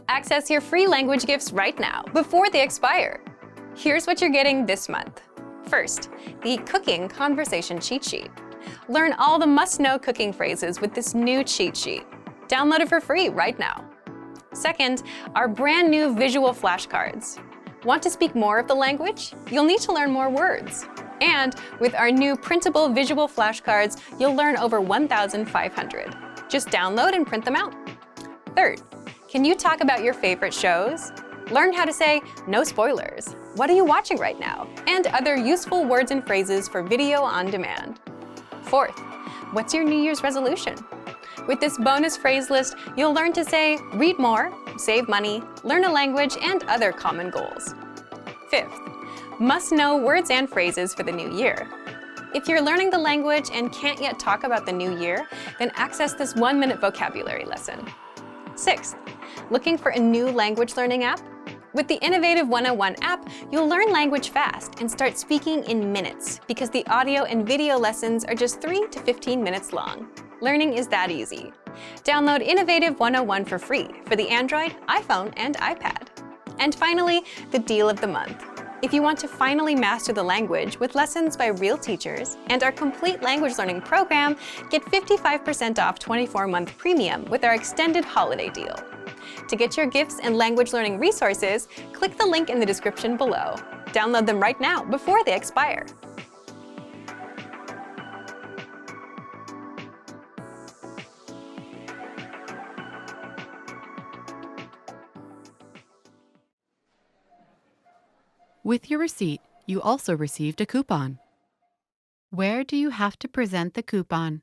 Access your free language gifts right now, before they expire. Here's what you're getting this month. First, the Cooking Conversation Cheat Sheet. Learn all the must-know cooking phrases with this new cheat sheet. Download it for free right now. Second, our brand new visual flashcards. Want to speak more of the language? You'll need to learn more words. And with our new printable visual flashcards, you'll learn over 1,500. Just download and print them out. Third, can you talk about your favorite shows? Learn how to say, no spoilers, what are you watching right now? And other useful words and phrases for video on demand. Fourth, what's your New Year's resolution? With this bonus phrase list, you'll learn to say, read more, save money, learn a language, and other common goals. Fifth, must-know words and phrases for the new year. If you're learning the language and can't yet talk about the new year, then access this 1-minute vocabulary lesson. Sixth, looking for a new language learning app? With the Innovative 101 app, you'll learn language fast and start speaking in minutes because the audio and video lessons are just 3 to 15 minutes long. Learning is that easy. Download Innovative 101 for free for the Android, iPhone, and iPad. And finally, the deal of the month. If you want to finally master the language with lessons by real teachers and our complete language learning program, get 55% off 24-month premium with our extended holiday deal. To get your gifts and language learning resources, click the link in the description below. Download them right now before they expire. With your receipt, you also received a coupon. Where do you have to present the coupon?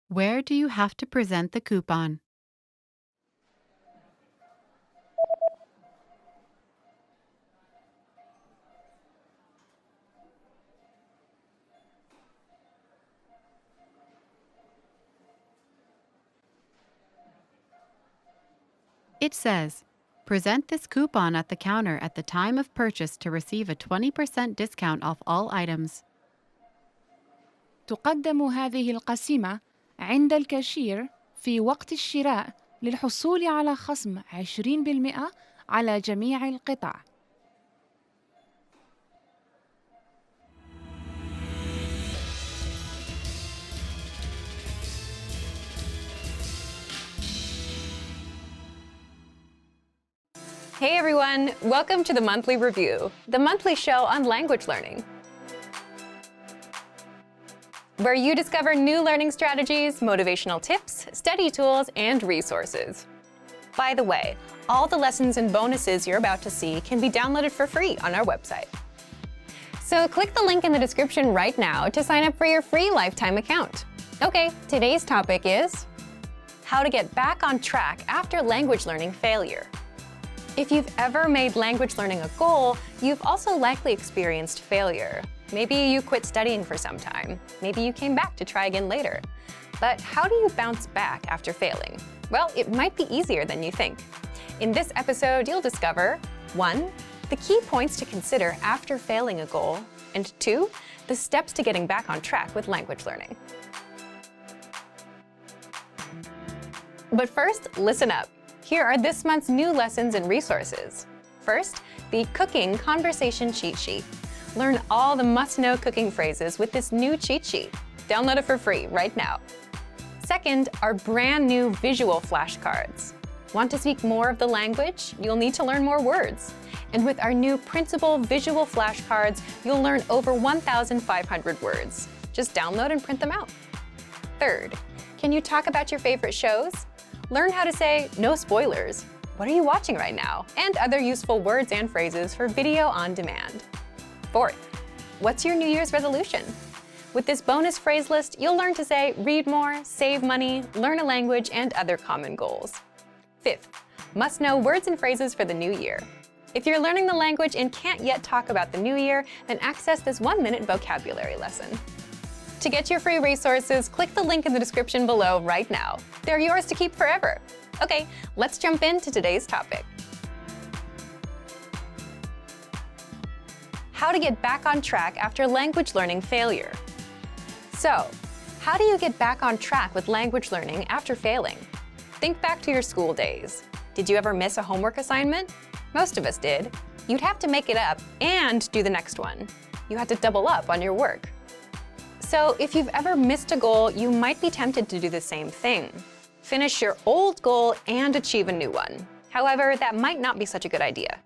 Where do you have to present the coupon? It says, present this coupon at the counter at the time of purchase to receive a 20% discount off all items. تقدم هذه القسيمة عند الكاشير في وقت الشراء للحصول على خصم 20% على جميع القطع. Hey everyone, welcome to the Monthly Review, the monthly show on language learning, where you discover new learning strategies, motivational tips, study tools, and resources. By the way, all the lessons and bonuses you're about to see can be downloaded for free on our website. So click the link in the description right now to sign up for your free lifetime account. Okay, today's topic is how to get back on track after language learning failure. If you've ever made language learning a goal, you've also likely experienced failure. Maybe you quit studying for some time. Maybe you came back to try again later. But how do you bounce back after failing? Well, it might be easier than you think. In this episode, you'll discover 1. The key points to consider after failing a goal, and 2. The steps to getting back on track with language learning. But first, listen up. Here are this month's new lessons and resources. First, the Cooking Conversation Cheat Sheet. Learn all the must-know cooking phrases with this new cheat sheet. Download it for free right now. Second, our brand new visual flashcards. Want to speak more of the language? You'll need to learn more words. And with our new printable visual flashcards, you'll learn over 1,500 words. Just download and print them out. Third, can you talk about your favorite shows? Learn how to say, no spoilers, what are you watching right now? And other useful words and phrases for video on demand. Fourth, what's your New Year's resolution? With this bonus phrase list, you'll learn to say, read more, save money, learn a language, and other common goals. Fifth, Must-know words and phrases for the new year. If you're learning the language and can't yet talk about the new year, then access this 1-minute vocabulary lesson. To get your free resources, click the link in the description below right now. They're yours to keep forever. Okay, let's jump into today's topic. How to get back on track after language learning failure. So, how do you get back on track with language learning after failing? Think back to your school days. Did you ever miss a homework assignment? Most of us did. You'd have to make it up and do the next one. You had to double up on your work. So if you've ever missed a goal, you might be tempted to do the same thing. Finish your old goal and achieve a new one. However, that might not be such a good idea.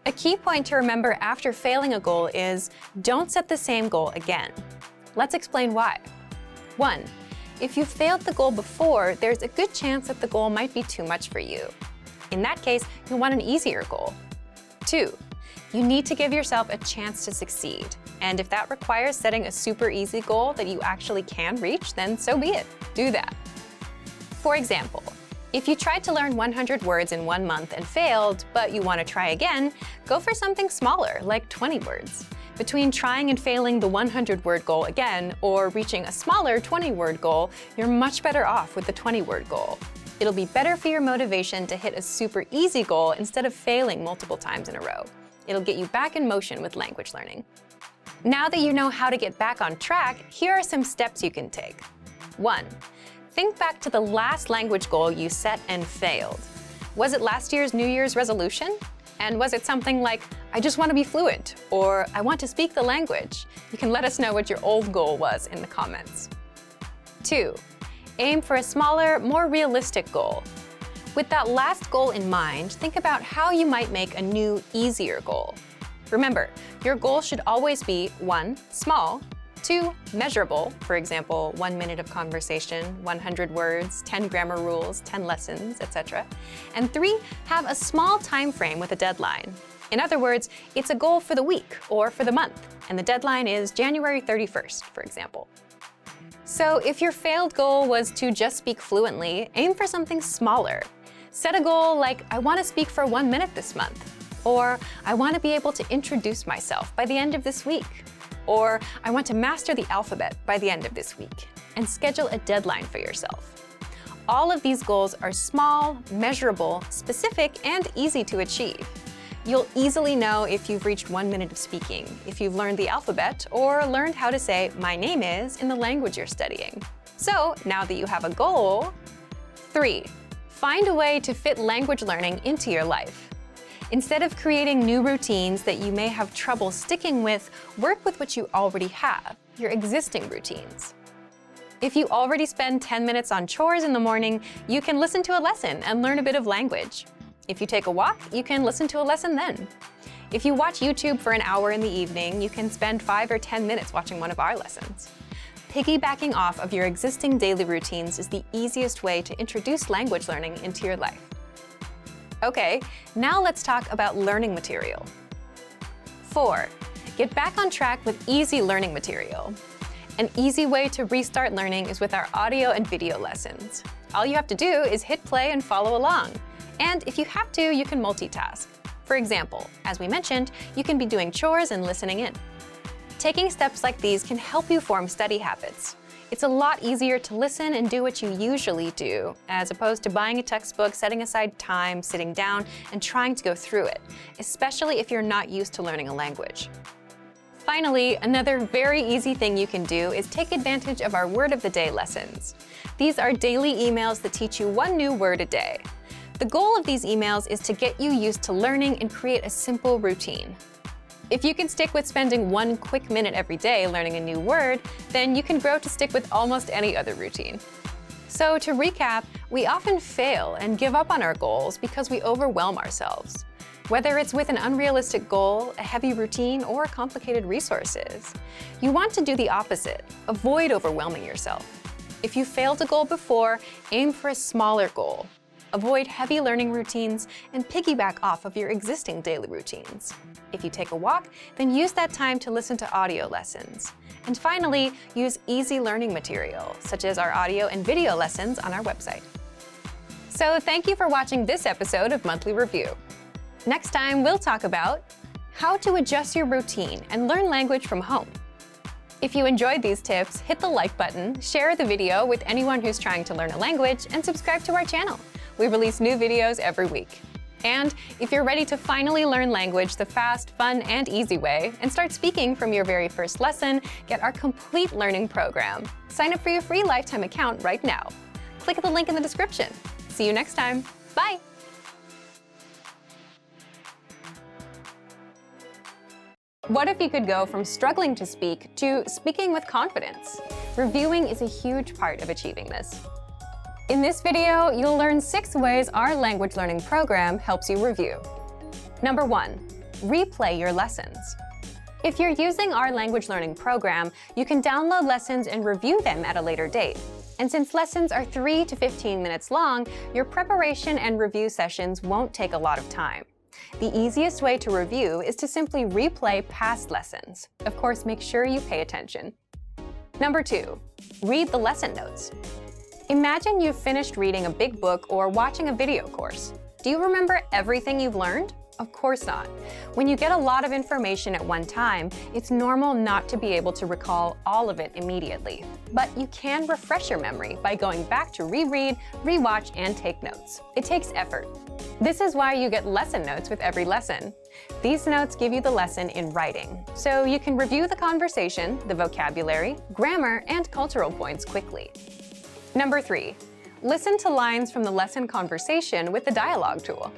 A key point to remember after failing a goal is don't set the same goal again. Let's explain why. 1. If you failed the goal before, there's a good chance that the goal might be too much for you. In that case, you want an easier goal. 2. You need to give yourself a chance to succeed. And if that requires setting a super easy goal that you actually can reach, then so be it. Do that. For example, if you tried to learn 100 words in 1 month and failed, but you want to try again, go for something smaller, like 20 words. Between trying and failing the 100-word goal again or reaching a smaller 20-word goal, you're much better off with the 20-word goal. It'll be better for your motivation to hit a super easy goal instead of failing multiple times in a row. It'll get you back in motion with language learning. Now that you know how to get back on track, here are some steps you can take. 1. Think back to the last language goal you set and failed. Was it last year's New Year's resolution? And was it something like, I just want to be fluent, or I want to speak the language? You can let us know what your old goal was in the comments. 2. Aim for a smaller, more realistic goal. With that last goal in mind, think about how you might make a new, easier goal. Remember, your goal should always be 1. Small, 2. Measurable, for example, 1 minute of conversation, 100 words, 10 grammar rules, 10 lessons, etc. And 3. Have a small time frame with a deadline. In other words, it's a goal for the week or for the month, and the deadline is January 31st, for example. So if your failed goal was to just speak fluently, aim for something smaller. Set a goal like, I want to speak for 1 minute this month, or I want to be able to introduce myself by the end of this week, or I want to master the alphabet by the end of this week, and schedule a deadline for yourself. All of these goals are small, measurable, specific, and easy to achieve. You'll easily know if you've reached 1 minute of speaking, if you've learned the alphabet, or learned how to say, my name is, in the language you're studying. So now that you have a goal, 3. Find a way to fit language learning into your life. Instead of creating new routines that you may have trouble sticking with, work with what you already have, your existing routines. If you already spend 10 minutes on chores in the morning, you can listen to a lesson and learn a bit of language. If you take a walk, you can listen to a lesson then. If you watch YouTube for an hour in the evening, you can spend 5 or 10 minutes watching one of our lessons. Piggybacking off of your existing daily routines is the easiest way to introduce language learning into your life. Okay, now let's talk about learning material. 4. Get back on track with easy learning material. An easy way to restart learning is with our audio and video lessons. All you have to do is hit play and follow along. And if you have to, you can multitask. For example, as we mentioned, you can be doing chores and listening in. Taking steps like these can help you form study habits. It's a lot easier to listen and do what you usually do, as opposed to buying a textbook, setting aside time, sitting down, and trying to go through it, especially if you're not used to learning a language. Finally, another very easy thing you can do is take advantage of our Word of the Day lessons. These are daily emails that teach you 1 new word a day. The goal of these emails is to get you used to learning and create a simple routine. If you can stick with spending 1 quick minute every day learning a new word, then you can grow to stick with almost any other routine. So to recap, we often fail and give up on our goals because we overwhelm ourselves. Whether it's with an unrealistic goal, a heavy routine, or complicated resources. You want to do the opposite. Avoid overwhelming yourself. If you failed a goal before, aim for a smaller goal. Avoid heavy learning routines and piggyback off of your existing daily routines. If you take a walk, then use that time to listen to audio lessons. And finally, use easy learning material, such as our audio and video lessons on our website. So thank you for watching this episode of Monthly Review. Next time, we'll talk about how to adjust your routine and learn language from home. If you enjoyed these tips, hit the like button, share the video with anyone who's trying to learn a language, and subscribe to our channel. We release new videos every week. And if you're ready to finally learn language the fast, fun, and easy way, and start speaking from your very first lesson, get our complete learning program. Sign up for your free lifetime account right now. Click the link in the description. See you next time. Bye! What if you could go from struggling to speak to speaking with confidence? Reviewing is a huge part of achieving this. In this video, you'll learn 6 ways our language learning program helps you review. Number 1, replay your lessons. If you're using our language learning program, you can download lessons and review them at a later date. And since lessons are 3 to 15 minutes long, your preparation and review sessions won't take a lot of time. The easiest way to review is to simply replay past lessons. Of course, make sure you pay attention. Number 2, read the lesson notes. Imagine you've finished reading a big book or watching a video course. Do you remember everything you've learned? Of course not. When you get a lot of information at one time, it's normal not to be able to recall all of it immediately. But you can refresh your memory by going back to reread, rewatch, and take notes. It takes effort. This is why you get lesson notes with every lesson. These notes give you the lesson in writing, so you can review the conversation, the vocabulary, grammar, and cultural points quickly. Number 3, listen to lines from the lesson conversation with the dialogue tool.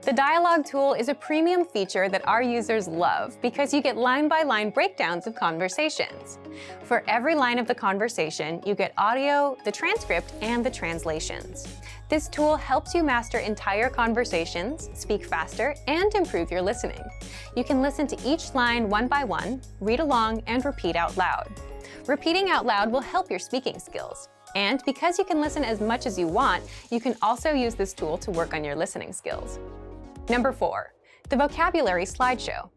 The dialogue tool is a premium feature that our users love because you get line-by-line breakdowns of conversations. For every line of the conversation, you get audio, the transcript, and the translations. This tool helps you master entire conversations, speak faster, and improve your listening. You can listen to each line one by one, read along, and repeat out loud. Repeating out loud will help your speaking skills. And because you can listen as much as you want, you can also use this tool to work on your listening skills. Number 4, the vocabulary slideshow.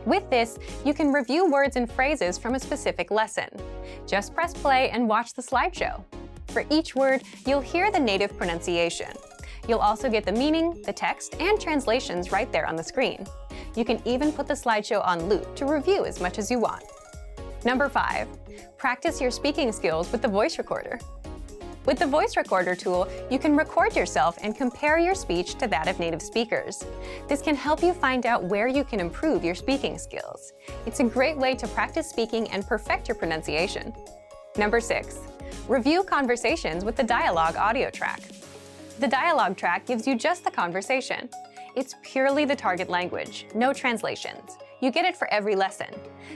With this, you can review words and phrases from a specific lesson. Just press play and watch the slideshow. For each word, you'll hear the native pronunciation. You'll also get the meaning, the text, and translations right there on the screen. You can even put the slideshow on loop to review as much as you want. Number 5, practice your speaking skills with the voice recorder. With the voice recorder tool, you can record yourself and compare your speech to that of native speakers. This can help you find out where you can improve your speaking skills. It's a great way to practice speaking and perfect your pronunciation. Number 6, review conversations with the dialogue audio track. The dialogue track gives you just the conversation. It's purely the target language, no translations. You get it for every lesson.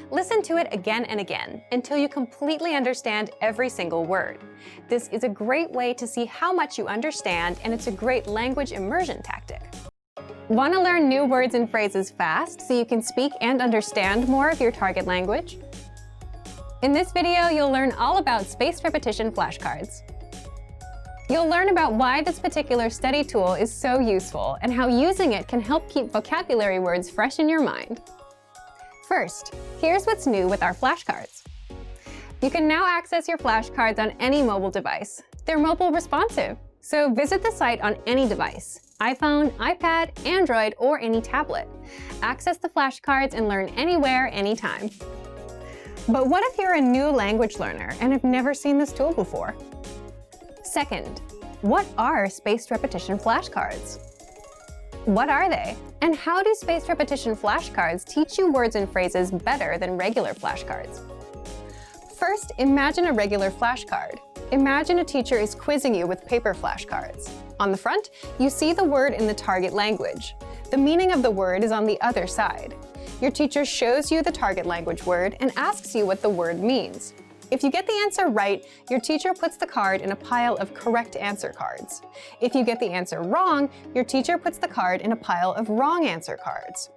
Listen to it again and again until you completely understand every single word. This is a great way to see how much you understand, and it's a great language immersion tactic. Want to learn new words and phrases fast so you can speak and understand more of your target language? In this video, you'll learn all about spaced repetition flashcards. You'll learn about why this particular study tool is so useful and how using it can help keep vocabulary words fresh in your mind. First, here's what's new with our flashcards. You can now access your flashcards on any mobile device. They're mobile responsive, so visit the site on any device: iPhone, iPad, Android, or any tablet. Access the flashcards and learn anywhere, anytime. But what if you're a new language learner and have never seen this tool before? Second, what are spaced repetition flashcards? What are they? And how do spaced repetition flashcards teach you words and phrases better than regular flashcards? First, imagine a regular flashcard. Imagine a teacher is quizzing you with paper flashcards. On the front, you see the word in the target language. The meaning of the word is on the other side. Your teacher shows you the target language word and asks you what the word means. If you get the answer right, your teacher puts the card in a pile of correct answer cards. If you get the answer wrong, your teacher puts the card in a pile of wrong answer cards.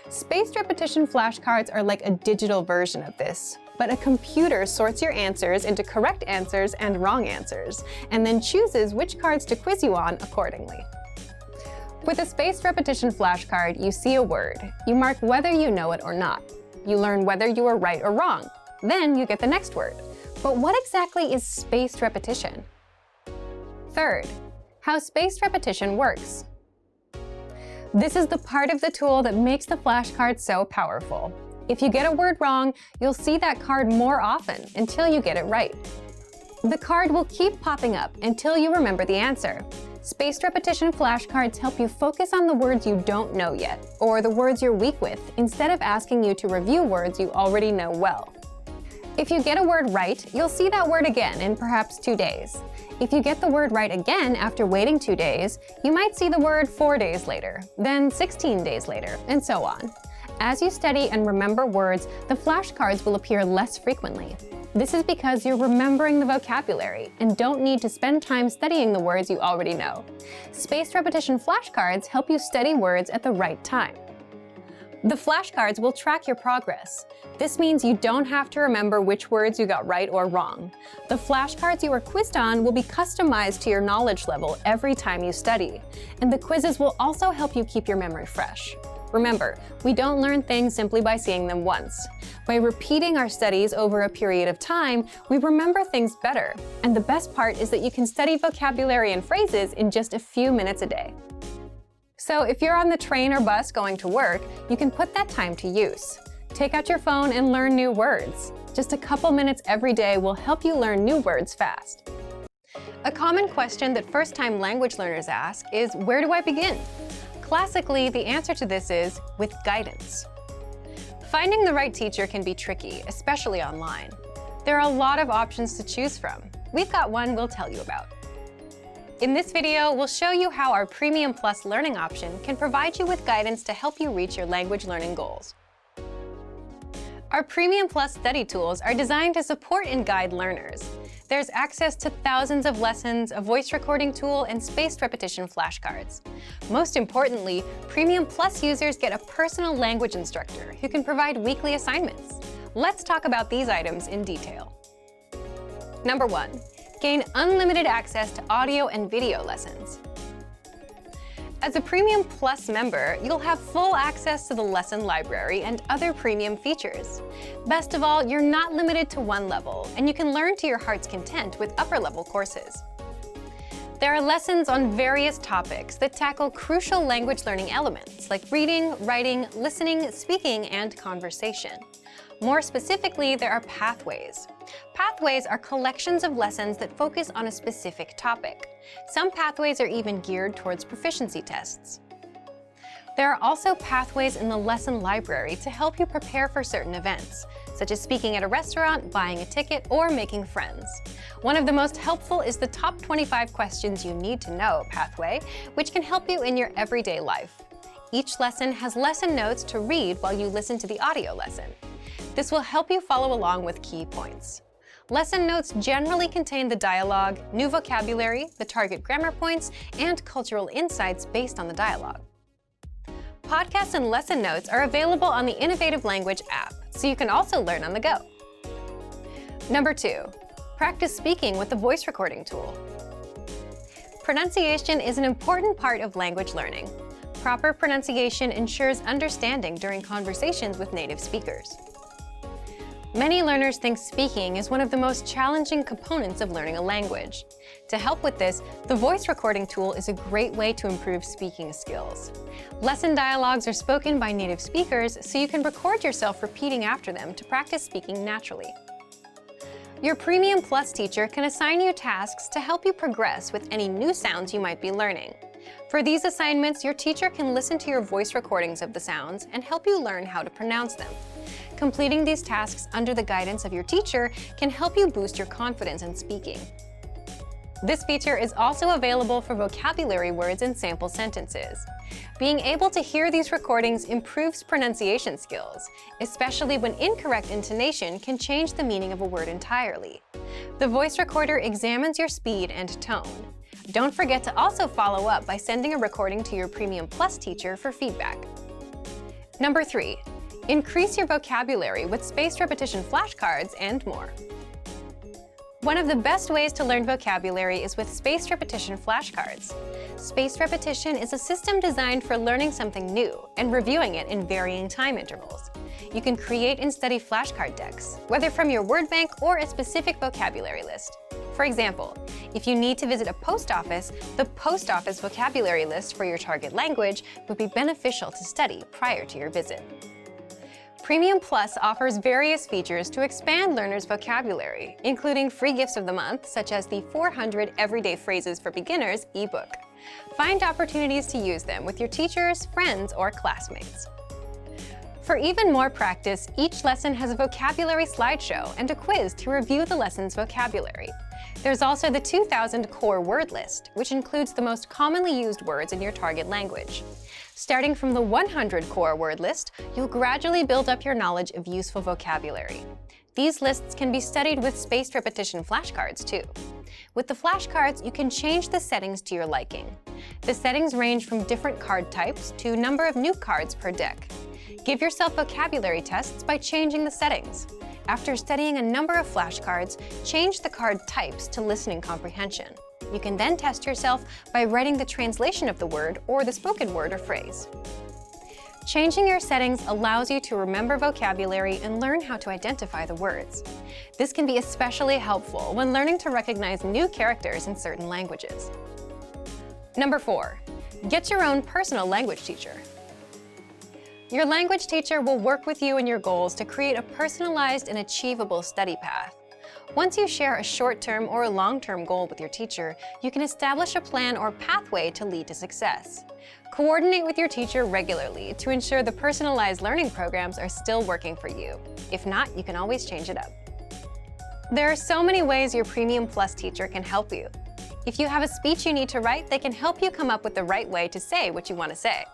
Spaced repetition flashcards are like a digital version of this, but a computer sorts your answers into correct answers and wrong answers, and then chooses which cards to quiz you on accordingly. With a spaced repetition flashcard, you see a word. You mark whether you know it or not. You learn whether you are right or wrong. Then you get the next word. But what exactly is spaced repetition? Third, how spaced repetition works. This is the part of the tool that makes the flashcard so powerful. If you get a word wrong, you'll see that card more often until you get it right. The card will keep popping up until you remember the answer. Spaced repetition flashcards help you focus on the words you don't know yet, or the words you're weak with, instead of asking you to review words you already know well. If you get a word right, you'll see that word again in perhaps 2 days. If you get the word right again after waiting 2 days, you might see the word 4 days later, then 16 days later, and so on. As you study and remember words, the flashcards will appear less frequently. This is because you're remembering the vocabulary and don't need to spend time studying the words you already know. Spaced repetition flashcards help you study words at the right time. The flashcards will track your progress. This means you don't have to remember which words you got right or wrong. The flashcards you are quizzed on will be customized to your knowledge level every time you study, and the quizzes will also help you keep your memory fresh. Remember, we don't learn things simply by seeing them once. By repeating our studies over a period of time, we remember things better. And the best part is that you can study vocabulary and phrases in just a few minutes a day. So if you're on the train or bus going to work, you can put that time to use. Take out your phone and learn new words. Just a couple minutes every day will help you learn new words fast. A common question that first-time language learners ask is, where do I begin? Classically, the answer to this is with guidance. Finding the right teacher can be tricky, especially online. There are a lot of options to choose from. We've got one we'll tell you about. In this video, we'll show you how our Premium Plus learning option can provide you with guidance to help you reach your language learning goals. Our Premium Plus study tools are designed to support and guide learners. There's access to thousands of lessons, a voice recording tool, and spaced repetition flashcards. Most importantly, Premium Plus users get a personal language instructor who can provide weekly assignments. Let's talk about these items in detail. Number 1. Gain unlimited access to audio and video lessons. As a Premium Plus member, you'll have full access to the lesson library and other premium features. Best of all, you're not limited to one level, and you can learn to your heart's content with upper-level courses. There are lessons on various topics that tackle crucial language learning elements like reading, writing, listening, speaking, and conversation. More specifically, there are pathways. Pathways are collections of lessons that focus on a specific topic. Some pathways are even geared towards proficiency tests. There are also pathways in the lesson library to help you prepare for certain events, such as speaking at a restaurant, buying a ticket, or making friends. One of the most helpful is the Top 25 Questions You Need to Know pathway, which can help you in your everyday life. Each lesson has lesson notes to read while you listen to the audio lesson. This will help you follow along with key points. Lesson notes generally contain the dialogue, new vocabulary, the target grammar points, and cultural insights based on the dialogue. Podcasts and lesson notes are available on the Innovative Language app, so you can also learn on the go. Number 2. Practice speaking with the voice recording tool. Pronunciation is an important part of language learning. Proper pronunciation ensures understanding during conversations with native speakers. Many learners think speaking is one of the most challenging components of learning a language. To help with this, the voice recording tool is a great way to improve speaking skills. Lesson dialogues are spoken by native speakers, so you can record yourself repeating after them to practice speaking naturally. Your Premium Plus teacher can assign you tasks to help you progress with any new sounds you might be learning. For these assignments, your teacher can listen to your voice recordings of the sounds and help you learn how to pronounce them. Completing these tasks under the guidance of your teacher can help you boost your confidence in speaking. This feature is also available for vocabulary words and sample sentences. Being able to hear these recordings improves pronunciation skills, especially when incorrect intonation can change the meaning of a word entirely. The voice recorder examines your speed and tone. Don't forget to also follow up by sending a recording to your Premium Plus teacher for feedback. Number 3. Increase your vocabulary with spaced repetition flashcards and more. One of the best ways to learn vocabulary is with spaced repetition flashcards. Spaced repetition is a system designed for learning something new and reviewing it in varying time intervals. You can create and study flashcard decks, whether from your word bank or a specific vocabulary list. For example, if you need to visit a post office, the post office vocabulary list for your target language would be beneficial to study prior to your visit. Premium Plus offers various features to expand learners' vocabulary, including free gifts of the month, such as the 400 Everyday Phrases for Beginners ebook. Find opportunities to use them with your teachers, friends, or classmates. For even more practice, each lesson has a vocabulary slideshow and a quiz to review the lesson's vocabulary. There's also the 2000 core word list, which includes the most commonly used words in your target language. Starting from the 100 core word list, you'll gradually build up your knowledge of useful vocabulary. These lists can be studied with spaced repetition flashcards too. With the flashcards, you can change the settings to your liking. The settings range from different card types to number of new cards per deck. Give yourself vocabulary tests by changing the settings. After studying a number of flashcards, change the card types to listening comprehension. You can then test yourself by writing the translation of the word or the spoken word or phrase. Changing your settings allows you to remember vocabulary and learn how to identify the words. This can be especially helpful when learning to recognize new characters in certain languages. Number 4, get your own personal language teacher. Your language teacher will work with you and your goals to create a personalized and achievable study path. Once you share a short-term or a long-term goal with your teacher, you can establish a plan or pathway to lead to success. Coordinate with your teacher regularly to ensure the personalized learning programs are still working for you. If not, you can always change it up. There are so many ways your Premium Plus teacher can help you. If you have a speech you need to write, they can help you come up with the right way to say what you want to say.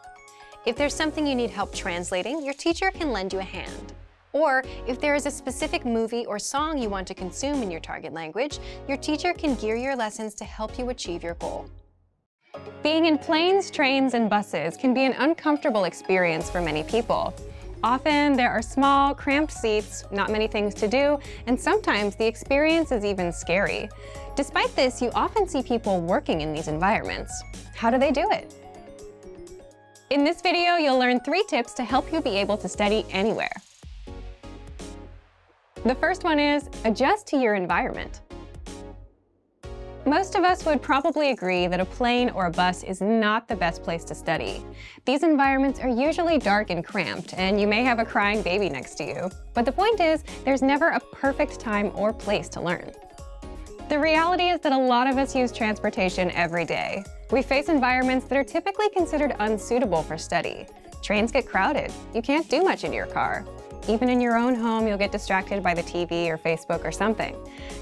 If there's something you need help translating, your teacher can lend you a hand. Or if there is a specific movie or song you want to consume in your target language, your teacher can gear your lessons to help you achieve your goal. Being in planes, trains, and buses can be an uncomfortable experience for many people. Often there are small, cramped seats, not many things to do, and sometimes the experience is even scary. Despite this, you often see people working in these environments. How do they do it? In this video, you'll learn 3 tips to help you be able to study anywhere. The first one is adjust to your environment. Most of us would probably agree that a plane or a bus is not the best place to study. These environments are usually dark and cramped, and you may have a crying baby next to you. But the point is, there's never a perfect time or place to learn. The reality is that a lot of us use transportation every day. We face environments that are typically considered unsuitable for study. Trains get crowded. You can't do much in your car. Even in your own home, you'll get distracted by the TV or Facebook or something.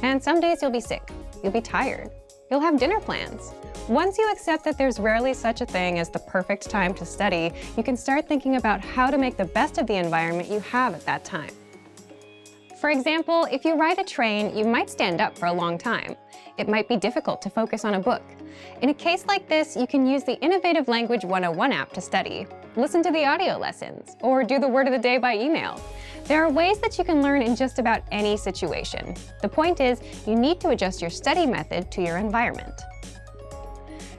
And some days you'll be sick. You'll be tired. You'll have dinner plans. Once you accept that there's rarely such a thing as the perfect time to study, you can start thinking about how to make the best of the environment you have at that time. For example, if you ride a train, you might stand up for a long time. It might be difficult to focus on a book. In a case like this, you can use the Innovative Language 101 app to study, listen to the audio lessons, or do the word of the day by email. There are ways that you can learn in just about any situation. The point is, you need to adjust your study method to your environment.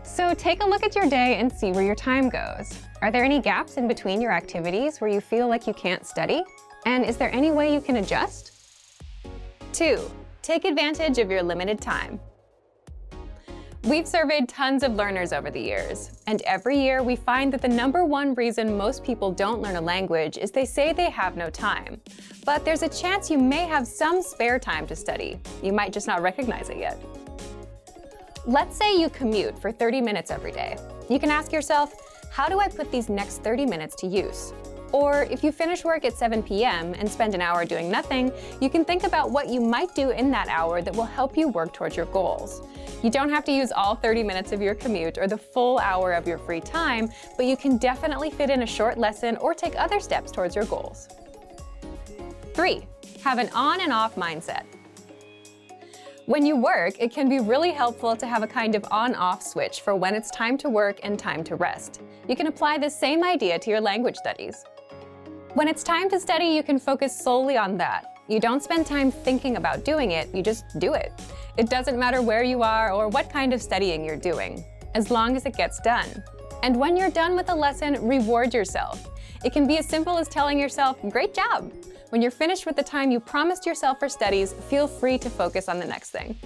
So take a look at your day and see where your time goes. Are there any gaps in between your activities where you feel like you can't study? And is there any way you can adjust? 2. Take advantage of your limited time. We've surveyed tons of learners over the years, and every year we find that the #1 reason most people don't learn a language is they say they have no time. But there's a chance you may have some spare time to study. You might just not recognize it yet. Let's say you commute for 30 minutes every day. You can ask yourself, how do I put these next 30 minutes to use? Or if you finish work at 7 p.m. and spend an hour doing nothing, you can think about what you might do in that hour that will help you work towards your goals. You don't have to use all 30 minutes of your commute or the full hour of your free time, but you can definitely fit in a short lesson or take other steps towards your goals. 3. Have an on and off mindset. When you work, it can be really helpful to have a kind of on-off switch for when it's time to work and time to rest. You can apply this same idea to your language studies. When it's time to study, you can focus solely on that. You don't spend time thinking about doing it, you just do it. It doesn't matter where you are or what kind of studying you're doing, as long as it gets done. And when you're done with a lesson, reward yourself. It can be as simple as telling yourself, "Great job." When you're finished with the time you promised yourself for studies, feel free to focus on the next thing.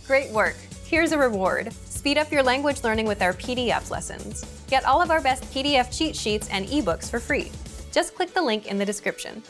Great work! Here's a reward. Speed up your language learning with our PDF lessons. Get all of our best PDF cheat sheets and ebooks for free. Just click the link in the description.